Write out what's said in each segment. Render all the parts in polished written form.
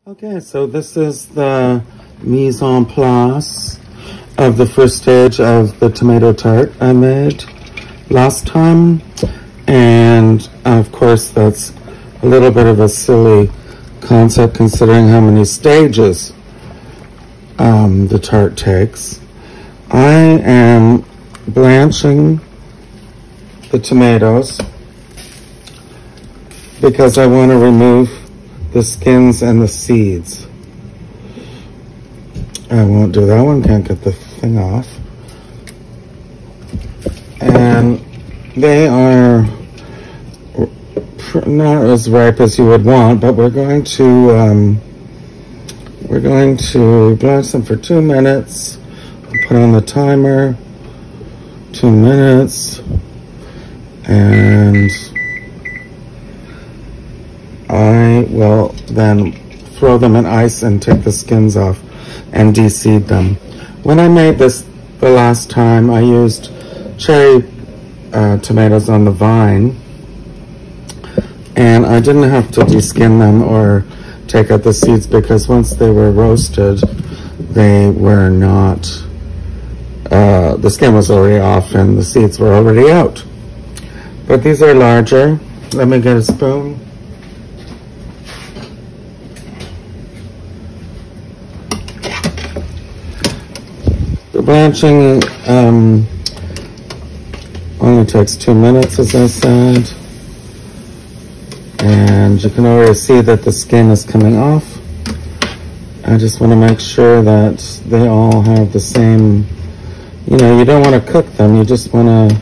Okay, so this is the mise en place of the first stage of the tomato tart I made last time. And of course, that's a little bit of a silly concept considering how many stages the tart takes. I am blanching the tomatoes because I want to remove the skins and the seeds. I won't do that one, can't get the thing off. And they are not as ripe as you would want, but we're going to blanch them for 2 minutes. Put on the timer, 2 minutes, and I will then throw them in ice and take the skins off and de-seed them. When I made this the last time, I used cherry tomatoes on the vine, and I didn't have to de-skin them or take out the seeds because once they were roasted, they were not, the skin was already off and the seeds were already out. But these are larger. Let me get a spoon. The blanching only takes 2 minutes, as I said. And you can already see that the skin is coming off. I just want to make sure that they all have the same, you know, you don't want to cook them, you just want to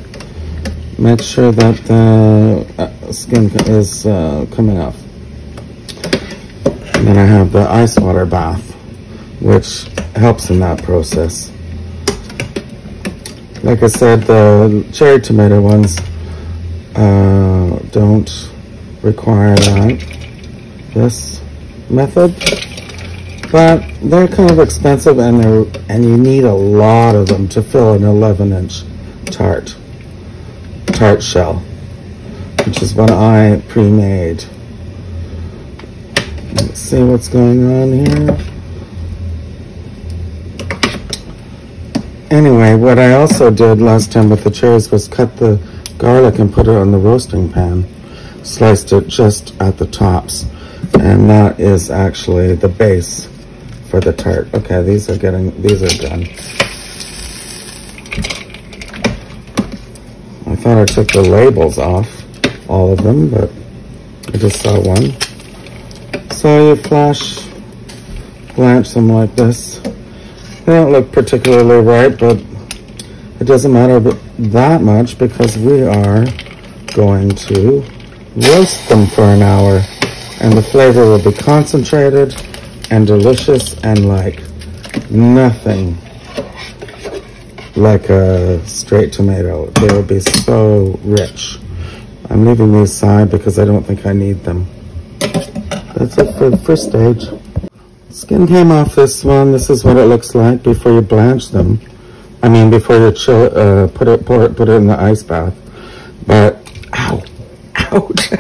make sure that the skin is coming off. And then I have the ice water bath, which helps in that process. Like I said, the cherry tomato ones don't require this method, but they're kind of expensive, and you need a lot of them to fill an 11-inch tart shell, which is what I pre-made. Let's see what's going on here. Anyway, what I also did last time with the cherries was cut the garlic and put it on the roasting pan. Sliced it just at the tops. And that is actually the base for the tart. Okay, these are done. I thought I took the labels off, all of them, but I just saw one. So you blanch them like this. They don't look particularly ripe, but it doesn't matter that much because we are going to roast them for an hour, and the flavor will be concentrated and delicious and like nothing like a straight tomato. They will be so rich. I'm leaving these aside because I don't think I need them. That's it for the first stage. Skin came off this one. This is what it looks like before you blanch them. I mean, before you put it in the ice bath. But ouch!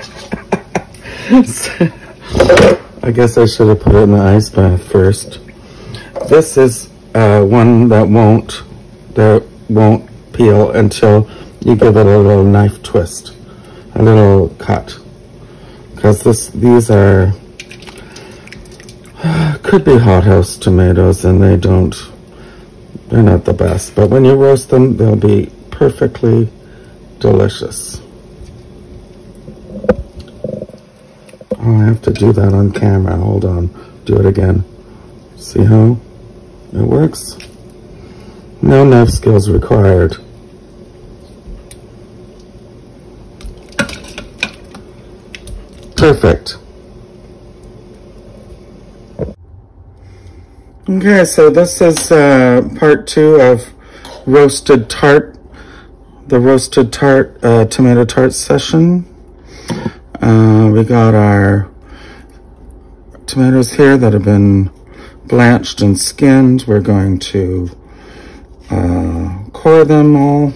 I guess I should have put it in the ice bath first. This is one that won't peel until you give it a little knife twist, a little cut, because these are could be hothouse tomatoes, and they're not the best, but when you roast them, they'll be perfectly delicious. Oh, I have to do that on camera. Hold on. Do it again. See how it works? No knife skills required. Perfect. Okay, so this is part 2 of roasted tart, the roasted tart, tomato tart session. We got our tomatoes here that have been blanched and skinned. We're going to core them all,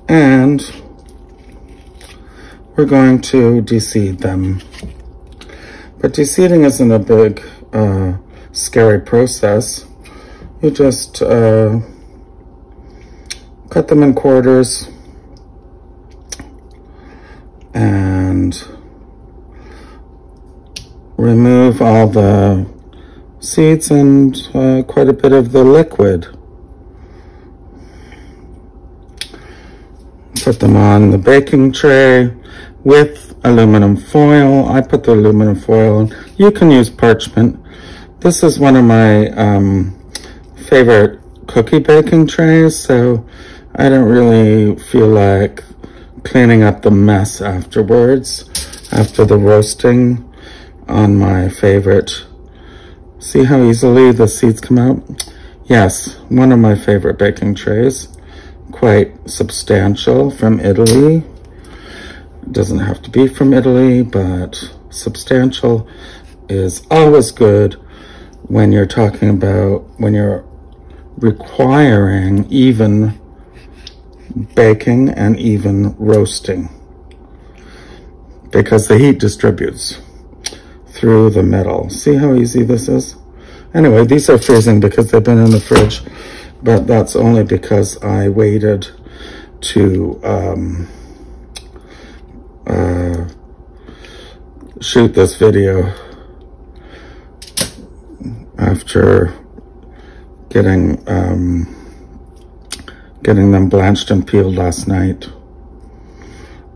and we're going to de-seed them. But de-seeding isn't a big, scary process. You just cut them in quarters and remove all the seeds and quite a bit of the liquid. Put them on the baking tray with aluminum foil. I put the aluminum foil on. You can use parchment. This is one of my favorite cookie baking trays, so I don't really feel like cleaning up the mess afterwards, after the roasting on my favorite. See how easily the seeds come out? Yes, one of my favorite baking trays. Quite substantial, from Italy. It doesn't have to be from Italy, but substantial is always good when you're talking about, when you're requiring even baking and even roasting, because the heat distributes through the metal. See how easy this is? Anyway, these are freezing because they've been in the fridge, but that's only because I waited to shoot this video after getting them blanched and peeled last night.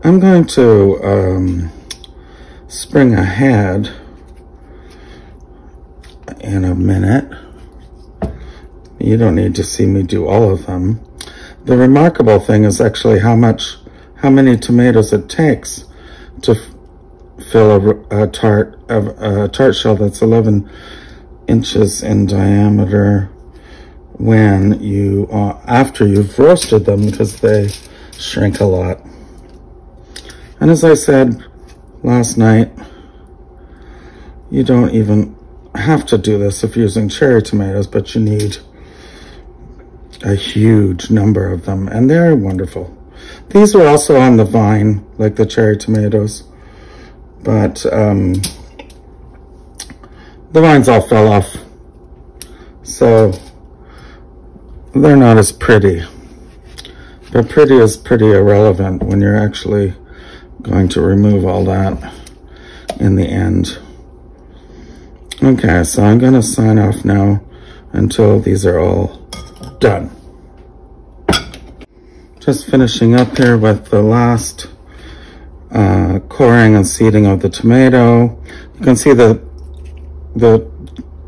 I'm going to spring ahead in a minute. You don't need to see me do all of them. The remarkable thing is actually how many tomatoes it takes to fill a tart shell that's 11 inches in diameter when you, after you've roasted them, because they shrink a lot. And as I said last night, you don't even have to do this if you're using cherry tomatoes, but you need a huge number of them, and they're wonderful. These were also on the vine, like the cherry tomatoes, but the vines all fell off, so they're not as pretty. But pretty is pretty irrelevant when you're actually going to remove all that in the end. Okay, so I'm going to sign off now until these are all done. Just finishing up here with the last coring and seeding of the tomato. You can see the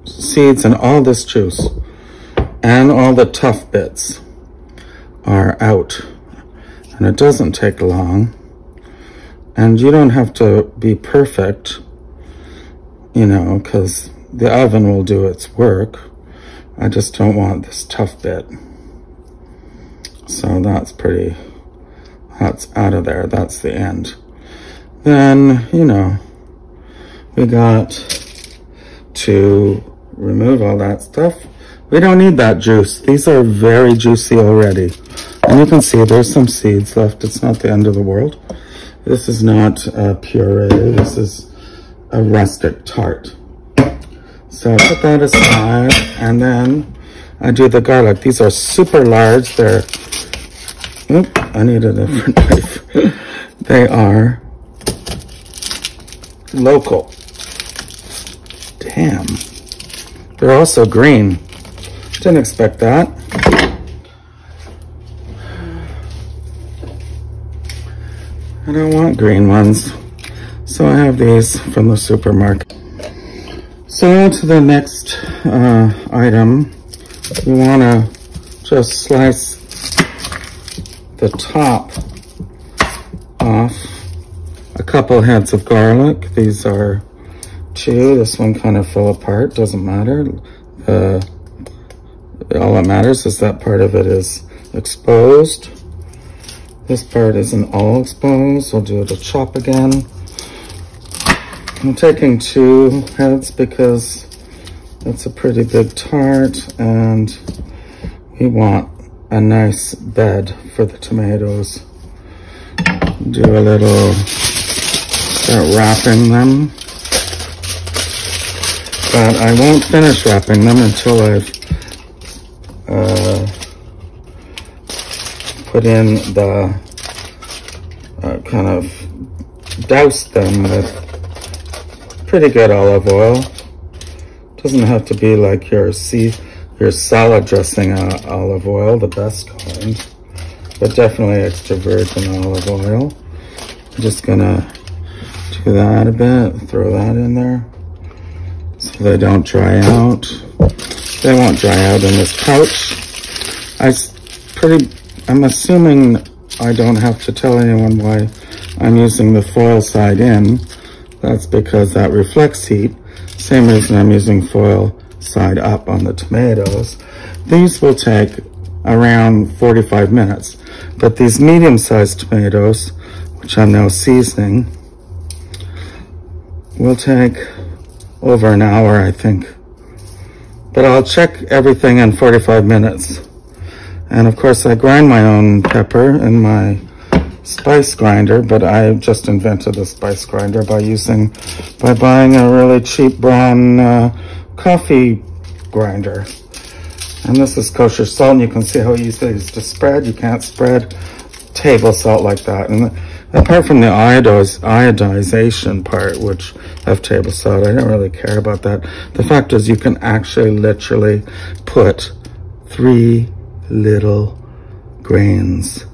seeds and all this juice and all the tough bits are out, and it doesn't take long, and you don't have to be perfect, you know, because the oven will do its work. I just don't want this tough bit. So that's out of there. That's the end. Then, you know, we got to remove all that stuff. We don't need that juice. These are very juicy already. And you can see there's some seeds left. It's not the end of the world. This is not a puree. This is a rustic tart. So I put that aside, and then I do the garlic. These are super large. They're, oop, I need a different knife. They are local. Damn. They're also green. Didn't expect that. I don't want green ones, so I have these from the supermarket. So on to the next item. You want to just slice the top off a couple heads of garlic. These are 2. This one kind of fell apart, doesn't matter. All that matters is that part of it is exposed. This part isn't all exposed. I'll do the chop again. I'm taking 2 heads because it's a pretty big tart, and we want a nice bed for the tomatoes. Do a little, start wrapping them. but I won't finish wrapping them until I've put in the kind of doused them with pretty good olive oil. Doesn't have to be like your salad dressing olive oil, the best kind, but definitely extra virgin olive oil. I'm just gonna do that a bit, throw that in there so they don't dry out. They won't dry out in this pouch. I'm assuming I don't have to tell anyone why I'm using the foil side in. That's because that reflects heat. Same reason I'm using foil side up on the tomatoes. These will take around 45 minutes, but these medium-sized tomatoes, which I'm now seasoning, will take over an hour, I think. But I'll check everything in 45 minutes. And of course I grind my own pepper in my spice grinder, but I just invented the spice grinder by buying a really cheap brown coffee grinder. And this is kosher salt, and you can see how easy it is to spread. You can't spread table salt like that. And apart from the iodization part, which of table salt, I don't really care about that. The fact is you can actually literally put 3 little grains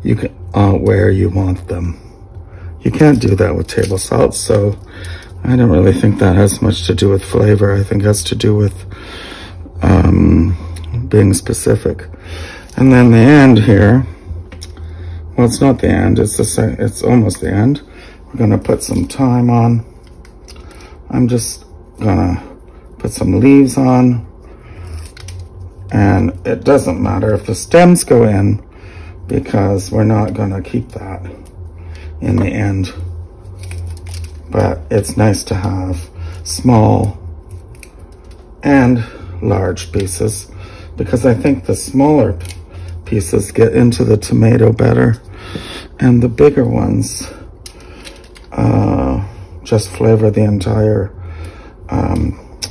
where you want them. You can't do that with table salt, so I don't really think that has much to do with flavor. I think it has to do with being specific. And then the end here, well, it's not the end, it's almost the end. We're gonna put some thyme on. I'm just gonna put some leaves on. And it doesn't matter if the stems go in, because we're not gonna keep that in the end. But it's nice to have small and large pieces, because I think the smaller pieces get into the tomato better, and the bigger ones just flavor the entire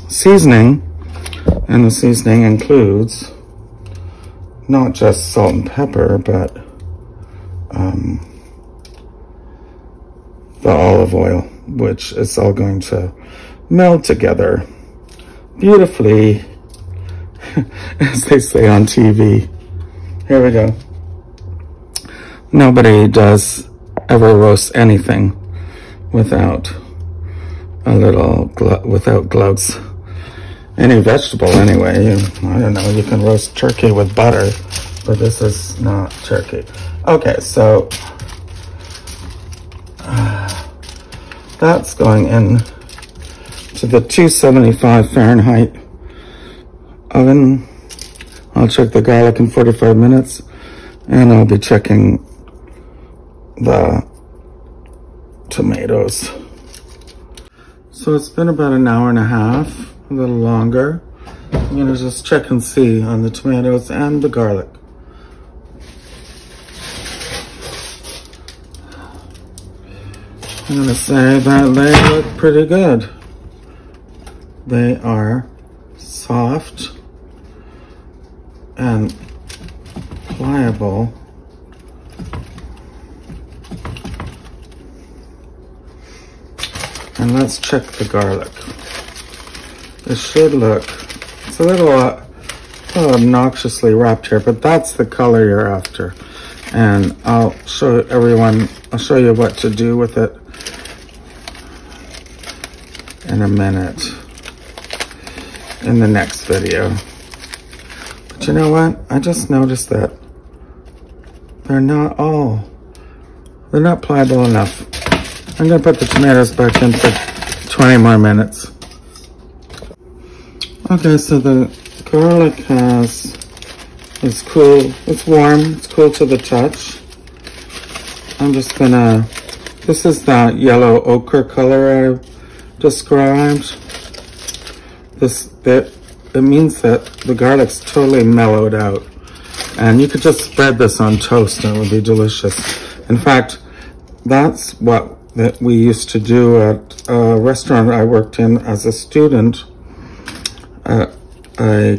seasoning. And the seasoning includes not just salt and pepper, but the olive oil, which is all going to meld together beautifully, as they say on TV. Here we go. Nobody does ever roast anything without without gloves. Any vegetable anyway. I don't know, you can roast turkey with butter, but this is not turkey. Okay, so that's going in to the 275 Fahrenheit oven. I'll check the garlic in 45 minutes, and I'll be checking the tomatoes. So it's been about an hour and a half, a little longer. I'm gonna just check and see on the tomatoes and the garlic. I'm gonna say that they look pretty good. They are soft and pliable. And let's check the garlic. It should look, it's a little obnoxiously wrapped here, but that's the color you're after. And I'll show you what to do with it in a minute in the next video. But you know what? I just noticed that they're not pliable enough. I'm gonna put the tomatoes back in for 20 more minutes. Okay, so the garlic is cool, it's warm, it's cool to the touch. I'm just gonna, this is that yellow ochre color I described. It means that the garlic's totally mellowed out. And you could just spread this on toast and it would be delicious. In fact, that's what that we used to do at a restaurant I worked in as a student, a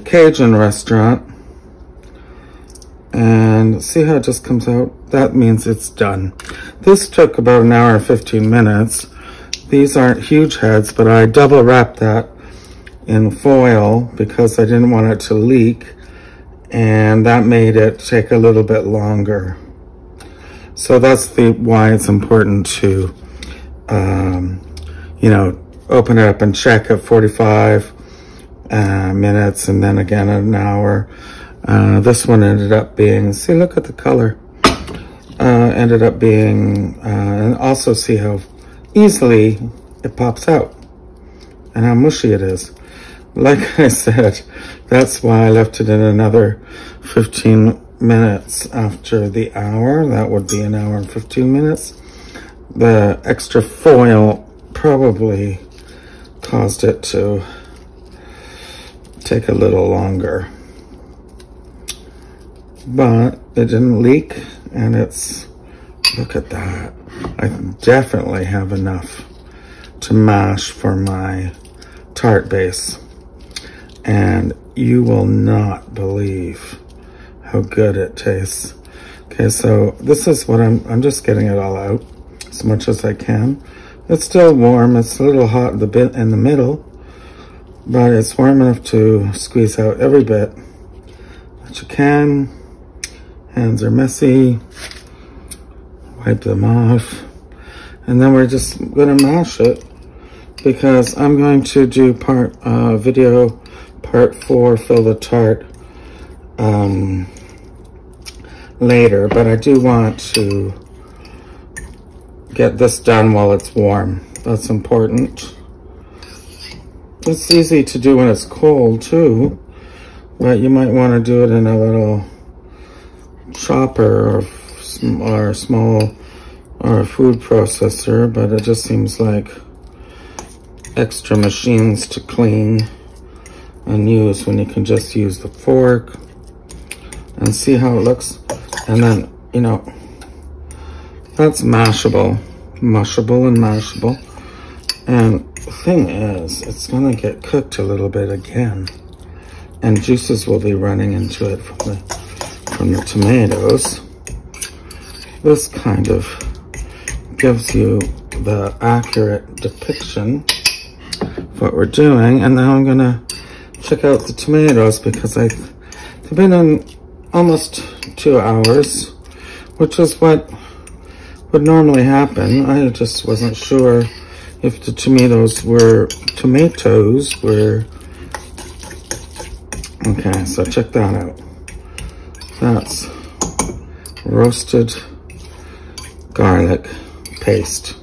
Cajun restaurant. And see how it just comes out? That means it's done. This took about an hour and 15 minutes. These aren't huge heads, but I double wrapped that in foil because I didn't want it to leak, and that made it take a little bit longer. So that's why it's important to, you know, open it up and check at 45 minutes and then again at an hour. This one ended up being, see, look at the color. Ended up being, and also see how easily it pops out and how mushy it is. Like I said, that's why I left it in another 15 minutes after the hour. That would be an hour and 15 minutes. The extra foil probably caused it to take a little longer. But it didn't leak, and it's, look at that. I definitely have enough to mash for my tart base. And you will not believe how good it tastes. Okay, so this is what I'm just getting it all out as much as I can. It's still warm. It's a little hot in the middle, but it's warm enough to squeeze out every bit that you can. Hands are messy. Wipe them off. And then we're just gonna mash it because I'm going to do video part 4, fill the tart, later, but I do want to get this done while it's warm. That's important. It's easy to do when it's cold too, but you might want to do it in a little chopper or a food processor, but it just seems like extra machines to clean and use when you can just use the fork and see how it looks. And then, you know, that's mashable and mashable. And the thing is, it's gonna get cooked a little bit again, and juices will be running into it from the tomatoes. This kind of gives you the accurate depiction of what we're doing. And now I'm gonna check out the tomatoes because they've been in almost 2 hours, which is what would normally happen. I just wasn't sure if the tomatoes were. Okay, so check that out. That's roasted garlic paste,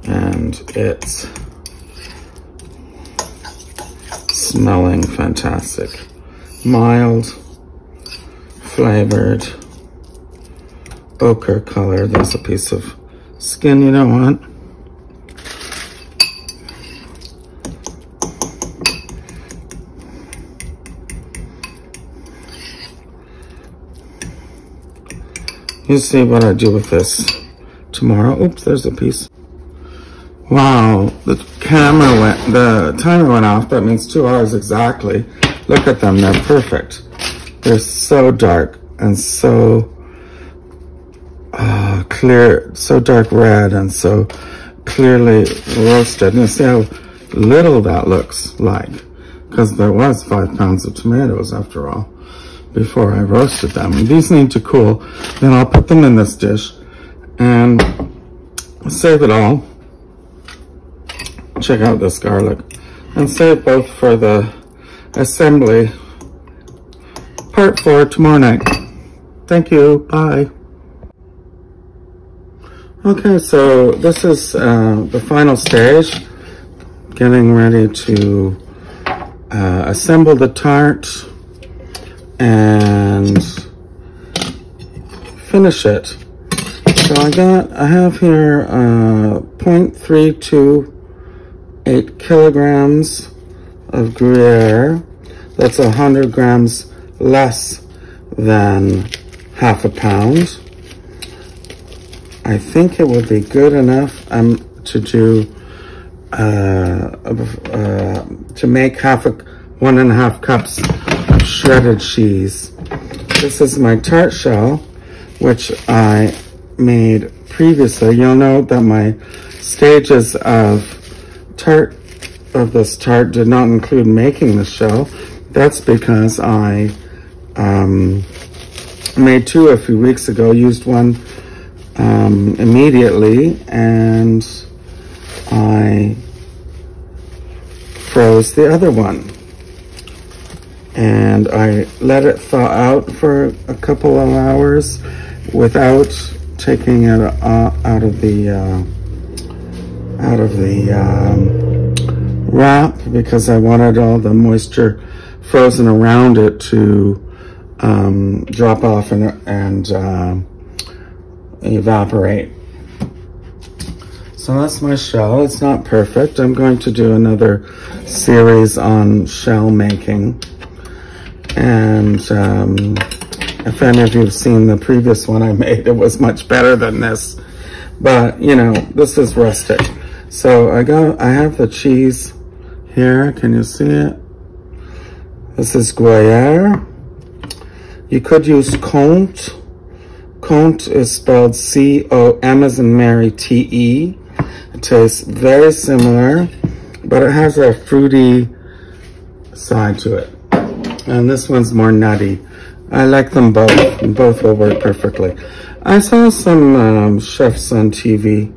and it's smelling fantastic. Mild, flavored, ochre color. There's a piece of skin you don't want. You see what I do with this tomorrow. Oops, there's a piece. Wow, the timer went off. That means 2 hours exactly. Look at them, they're perfect. They're so dark and so clear, so dark red and so clearly roasted. And you see how little that looks like, because there was 5 pounds of tomatoes after all before I roasted them. These need to cool. Then I'll put them in this dish and save it all. Check out this garlic and save both for the assembly. Part 4 tomorrow night. Thank you. Bye. Okay, so this is the final stage. Getting ready to assemble the tart and finish it. So I have here 0.328 kilograms of Gruyere. That's 100 grams less than half a pound. I think it would be good enough to do to make 1.5 cups of shredded cheese. This is my tart shell, which I made previously. You'll note that my stages of this tart did not include making the shell. That's because I made 2 a few weeks ago, used one immediately, and I froze the other one. And I let it thaw out for a couple of hours without taking it out of the wrap, because I wanted all the moisture frozen around it to drop off and evaporate. So that's my shell. It's not perfect. I'm going to do another series on shell making. And if any of you have seen the previous one I made, it was much better than this. But, you know, this is rustic. So I have the cheese here. Can you see it? This is Gruyere. You could use Comte. Comte is spelled C-O-M as in Mary, T-E. It tastes very similar, but it has a fruity side to it. And this one's more nutty. I like them both. Both will work perfectly. I saw some chefs on TV,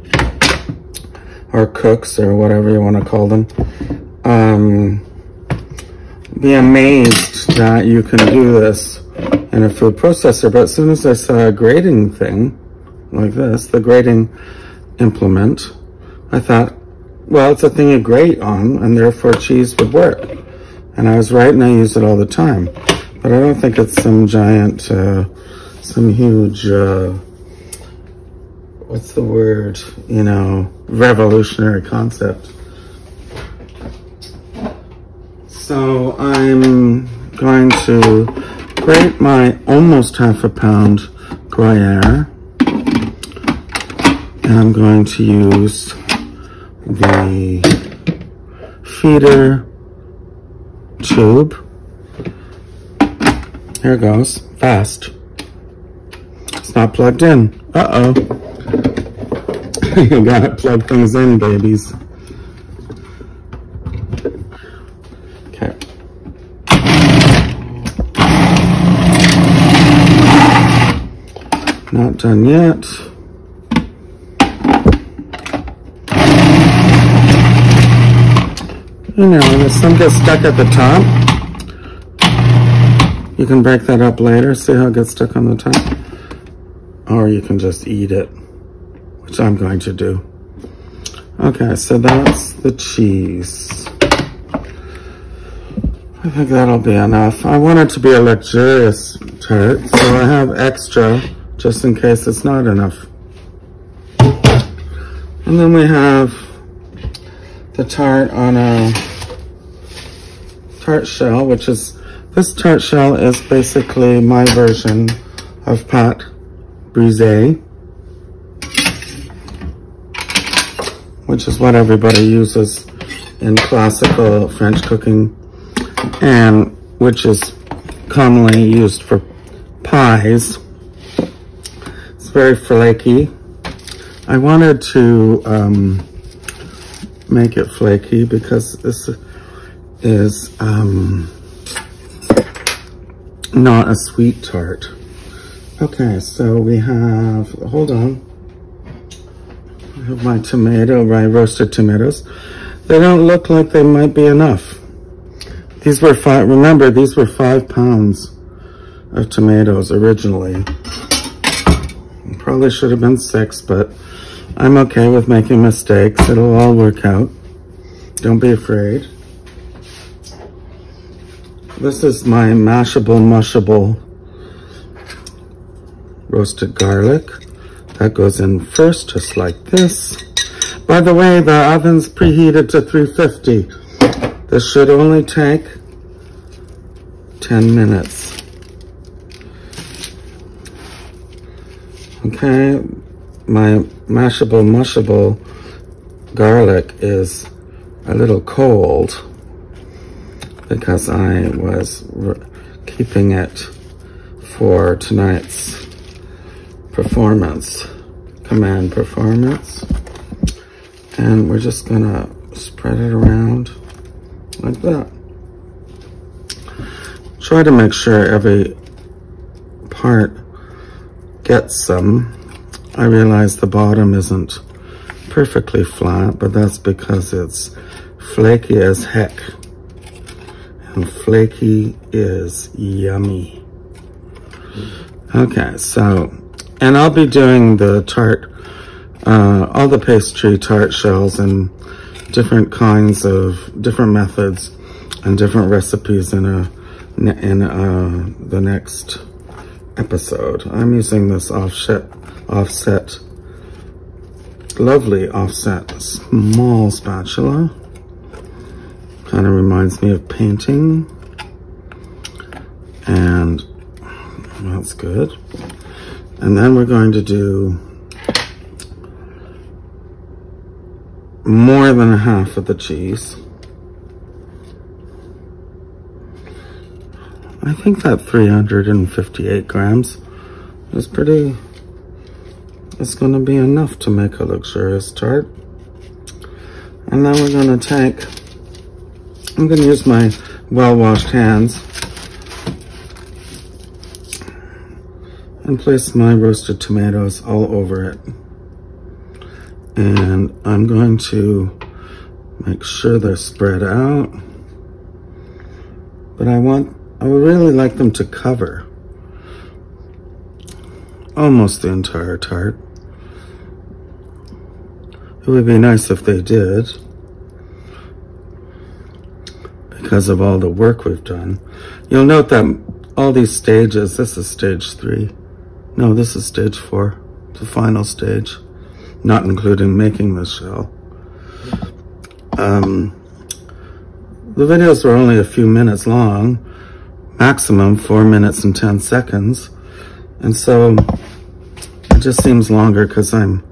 or cooks, or whatever you want to call them, be amazed that you can do this in a food processor. But as soon as I saw a grating thing like this, the grating implement, I thought, well, it's a thing you grate on, and therefore cheese would work. And I was right, and I use it all the time. But I don't think it's some giant, some huge, what's the word, you know, revolutionary concept. So I'm going to grate my almost 1/2 pound Gruyere. And I'm going to use the feeder tube. Here it goes, fast. It's not plugged in. Uh-oh. You gotta plug things in, babies. Okay. Not done yet. You know, if some gets stuck at the top, you can break that up later. See how it gets stuck on the top? Or you can just eat it, which I'm going to do. Okay, so that's the cheese. I think that'll be enough. I want it to be a luxurious tart, so I have extra just in case it's not enough. And then we have the tart on a tart shell, which is, this tart shell is basically my version of pâte brisée, which is what everybody uses in classical French cooking, and which is commonly used for pies. It's very flaky. I wanted to make it flaky because this is not a sweet tart. Okay, so we have, hold on. I have my tomato, my roasted tomatoes. They don't look like they might be enough. These were remember, these were 5 pounds of tomatoes originally. Probably should have been 6, but I'm okay with making mistakes. It'll all work out. Don't be afraid. This is my mushable roasted garlic. That goes in first, just like this. By the way, the oven's preheated to 350. This should only take 10 minutes. Okay, my mushable garlic is a little cold because I was keeping it for tonight's command performance. And we're just gonna spread it around like that. Try to make sure every part gets some. I realize the bottom isn't perfectly flat, but that's because it's flaky as heck. And flaky is yummy. Okay, so, and I'll be doing the tart, all the pastry tart shells in different kinds of, different methods and different recipes in the next episode. I'm using this offset, lovely offset small spatula. Kind of reminds me of painting. And that's good. And then we're going to do more than a half of the cheese. I think that 358 grams is pretty, it's going to be enough to make a luxurious tart. And then we're going to take, I'm going to use my well-washed hands and place my roasted tomatoes all over it. And I'm going to make sure they're spread out. But I would really like them to cover almost the entire tart. It would be nice if they did, because of all the work we've done. You'll note that all these stages, this is stage 3. No, this is stage 4, the final stage, not including making the shell. The videos were only a few minutes long, maximum 4 minutes and 10 seconds. And so it just seems longer because I'm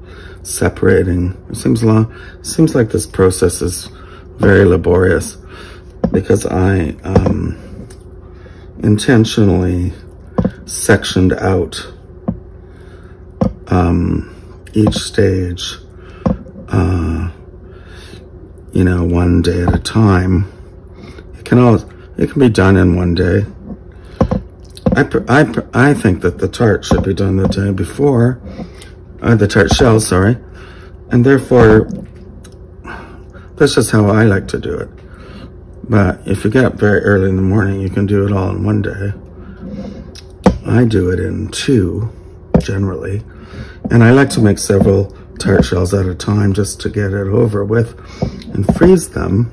separating. It seems long. It seems like this process is very laborious because I intentionally sectioned out each stage, you know, one day at a time. It can be done in one day. I think that the tart should be done the day before, the tart shell, sorry, and therefore that's just how I like to do it. But if you get up very early in the morning, you can do it all in one day. I do it in 2, generally. And I like to make several tart shells at a time just to get it over with and freeze them.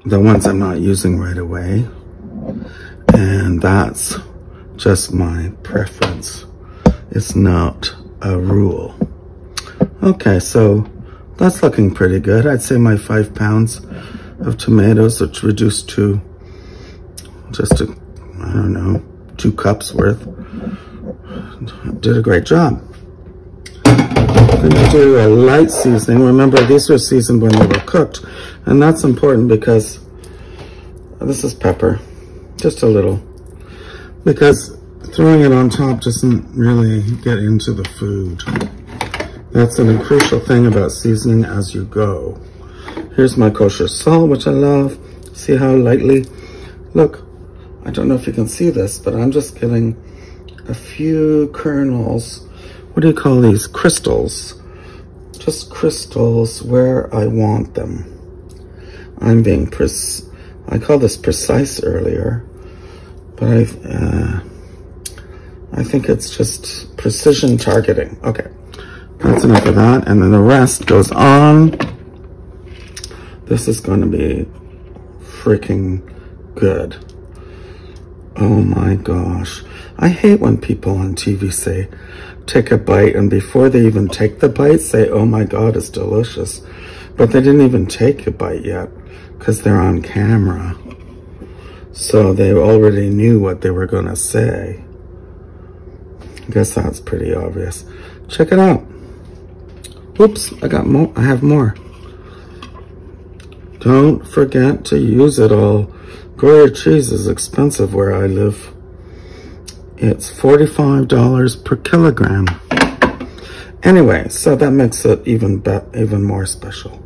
The ones I'm not using right away. And that's just my preference. It's not a rule. Okay, so that's looking pretty good. I'd say my 5 pounds of tomatoes, which reduced to just I don't know, 2 cups worth, did a great job. I'm going to do a light seasoning. Remember, these were seasoned when they were cooked, and that's important because this is pepper, just a little, because throwing it on top doesn't really get into the food. That's a crucial thing about seasoning as you go. Here's my kosher salt, which I love. See how lightly, look, I don't know if you can see this, but I'm just getting a few kernels. What do you call these? Crystals. Just crystals where I want them. I'm being I called this precise earlier, but I think it's just precision targeting. Okay, that's enough of that. And then the rest goes on. This is going to be freaking good. Oh my gosh. I hate when people on TV say, take a bite, and before they even take the bite, say, oh my God, it's delicious. But they didn't even take a bite yet because they're on camera. So they already knew what they were going to say. I guess that's pretty obvious. Check it out. Oops, I got more. I have more. Don't forget to use it all. Gruyere cheese is expensive where I live. It's $45 per kilogram. Anyway, so that makes it even more special.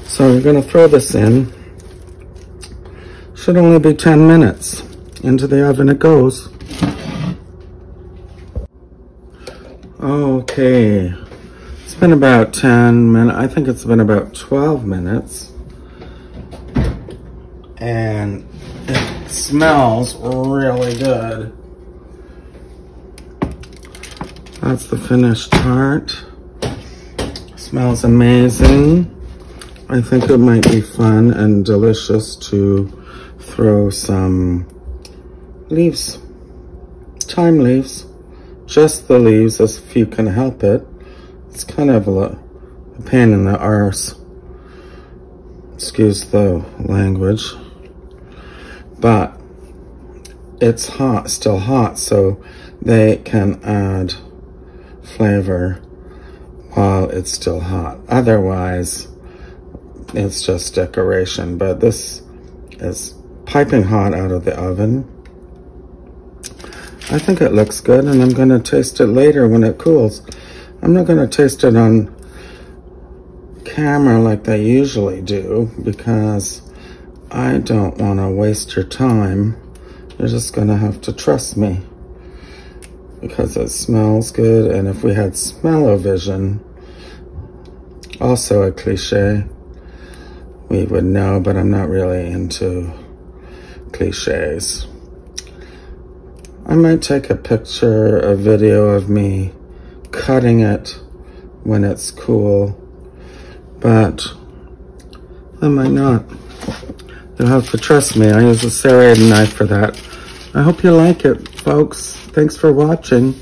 So we're gonna throw this in. Should only be 10 minutes. Into the oven it goes. Okay, it's been about 10 minutes. I think it's been about 12 minutes. And it smells really good. That's the finished tart. Smells amazing. I think it might be fun and delicious to throw some leaves, thyme leaves. Just the leaves, if you can help it. It's kind of a pain in the arse. Excuse the language. But it's hot, still hot, so they can add flavor while it's still hot. Otherwise, it's just decoration. But this is piping hot out of the oven. I think it looks good, and I'm gonna taste it later when it cools. I'm not gonna taste it on camera like they usually do because I don't wanna waste your time. You're just gonna have to trust me because it smells good. And if we had smell-o-vision, also a cliche, we would know, but I'm not really into cliches. I might take a picture, a video of me cutting it when it's cool, but I might not. You'll have to trust me. I use a serrated knife for that. I hope you like it, folks. Thanks for watching.